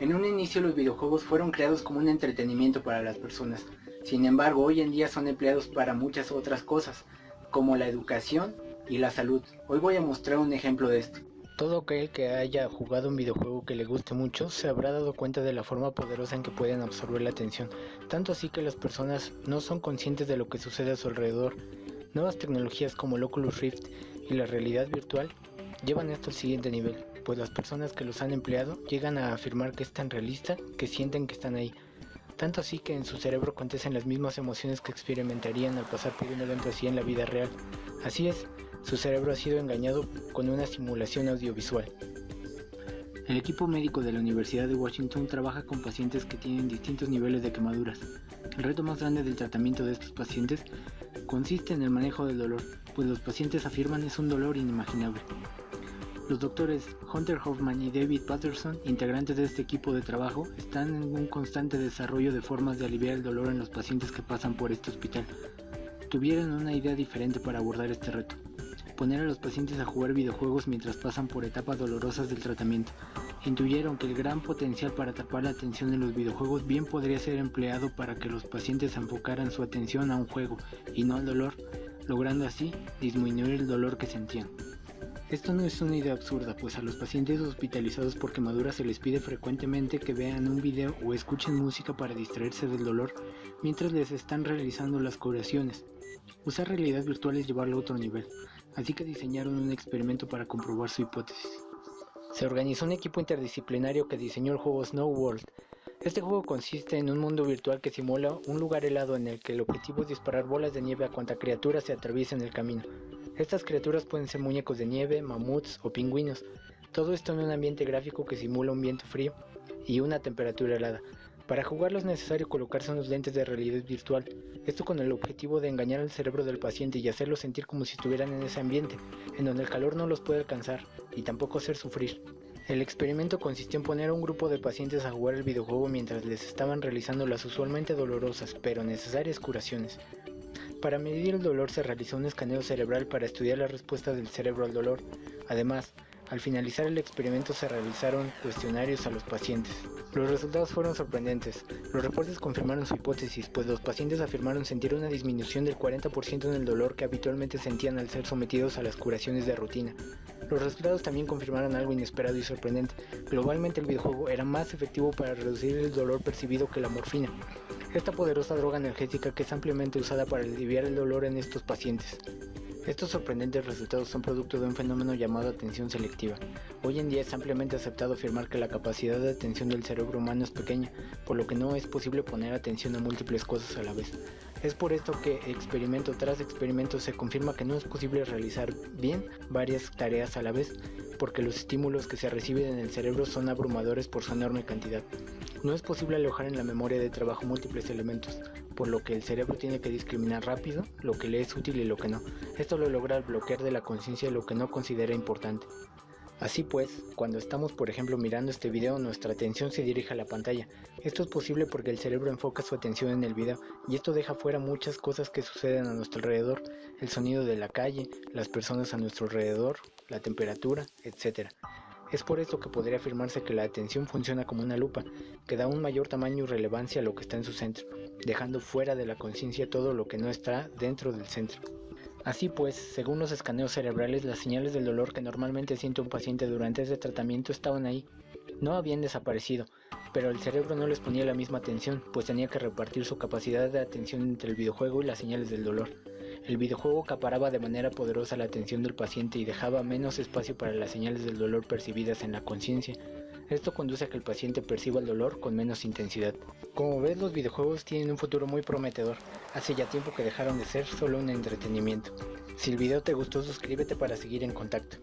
En un inicio los videojuegos fueron creados como un entretenimiento para las personas. Sin embargo, hoy en día son empleados para muchas otras cosas, como la educación y la salud. Hoy voy a mostrar un ejemplo de esto. Todo aquel que haya jugado un videojuego que le guste mucho se habrá dado cuenta de la forma poderosa en que pueden absorber la atención, tanto así que las personas no son conscientes de lo que sucede a su alrededor. Nuevas tecnologías como el Oculus Rift y la realidad virtual llevan esto al siguiente nivel, pues las personas que los han empleado llegan a afirmar que es tan realista que sienten que están ahí, tanto así que en su cerebro acontecen las mismas emociones que experimentarían al pasar por un evento así en la vida real. Así es, su cerebro ha sido engañado con una simulación audiovisual. El equipo médico de la Universidad de Washington trabaja con pacientes que tienen distintos niveles de quemaduras. El reto más grande del tratamiento de estos pacientes consiste en el manejo del dolor, pues los pacientes afirman es un dolor inimaginable. Los doctores Hunter Hoffman y David Patterson, integrantes de este equipo de trabajo, están en un constante desarrollo de formas de aliviar el dolor en los pacientes que pasan por este hospital. Tuvieron una idea diferente para abordar este reto: poner a los pacientes a jugar videojuegos mientras pasan por etapas dolorosas del tratamiento. Intuyeron que el gran potencial para atrapar la atención en los videojuegos bien podría ser empleado para que los pacientes enfocaran su atención a un juego y no al dolor, logrando así disminuir el dolor que sentían. Esto no es una idea absurda, pues a los pacientes hospitalizados por quemaduras se les pide frecuentemente que vean un video o escuchen música para distraerse del dolor mientras les están realizando las curaciones. Usar realidad virtual es llevarlo a otro nivel, así que diseñaron un experimento para comprobar su hipótesis. Se organizó un equipo interdisciplinario que diseñó el juego Snow World. Este juego consiste en un mundo virtual que simula un lugar helado en el que el objetivo es disparar bolas de nieve a cuanta criatura se atraviese en el camino. Estas criaturas pueden ser muñecos de nieve, mamuts o pingüinos. Todo esto en un ambiente gráfico que simula un viento frío y una temperatura helada. Para jugarlo es necesario colocarse unos lentes de realidad virtual, esto con el objetivo de engañar al cerebro del paciente y hacerlo sentir como si estuvieran en ese ambiente, en donde el calor no los puede alcanzar y tampoco hacer sufrir. El experimento consistió en poner a un grupo de pacientes a jugar el videojuego mientras les estaban realizando las usualmente dolorosas pero necesarias curaciones. Para medir el dolor se realizó un escaneo cerebral para estudiar la respuesta del cerebro al dolor. Además, al finalizar el experimento se realizaron cuestionarios a los pacientes. Los resultados fueron sorprendentes. Los reportes confirmaron su hipótesis, pues los pacientes afirmaron sentir una disminución del 40% en el dolor que habitualmente sentían al ser sometidos a las curaciones de rutina. Los resultados también confirmaron algo inesperado y sorprendente. Globalmente el videojuego era más efectivo para reducir el dolor percibido que la morfina, esta poderosa droga analgésica que es ampliamente usada para aliviar el dolor en estos pacientes. Estos sorprendentes resultados son producto de un fenómeno llamado atención selectiva. Hoy en día es ampliamente aceptado afirmar que la capacidad de atención del cerebro humano es pequeña, por lo que no es posible poner atención a múltiples cosas a la vez. Es por esto que experimento tras experimento se confirma que no es posible realizar bien varias tareas a la vez, porque los estímulos que se reciben en el cerebro son abrumadores por su enorme cantidad. No es posible alojar en la memoria de trabajo múltiples elementos, por lo que el cerebro tiene que discriminar rápido lo que le es útil y lo que no. Esto lo logra al bloquear de la conciencia lo que no considera importante. Así pues, cuando estamos por ejemplo mirando este video, nuestra atención se dirige a la pantalla. Esto es posible porque el cerebro enfoca su atención en el video, y esto deja fuera muchas cosas que suceden a nuestro alrededor: el sonido de la calle, las personas a nuestro alrededor, la temperatura, etc. Es por esto que podría afirmarse que la atención funciona como una lupa, que da un mayor tamaño y relevancia a lo que está en su centro, dejando fuera de la conciencia todo lo que no está dentro del centro. Así pues, según los escaneos cerebrales, las señales del dolor que normalmente siente un paciente durante este tratamiento estaban ahí. No habían desaparecido, pero el cerebro no les ponía la misma atención, pues tenía que repartir su capacidad de atención entre el videojuego y las señales del dolor. El videojuego acaparaba de manera poderosa la atención del paciente y dejaba menos espacio para las señales del dolor percibidas en la conciencia. Esto conduce a que el paciente perciba el dolor con menos intensidad. Como ves, los videojuegos tienen un futuro muy prometedor. Hace ya tiempo que dejaron de ser solo un entretenimiento. Si el video te gustó, suscríbete para seguir en contacto.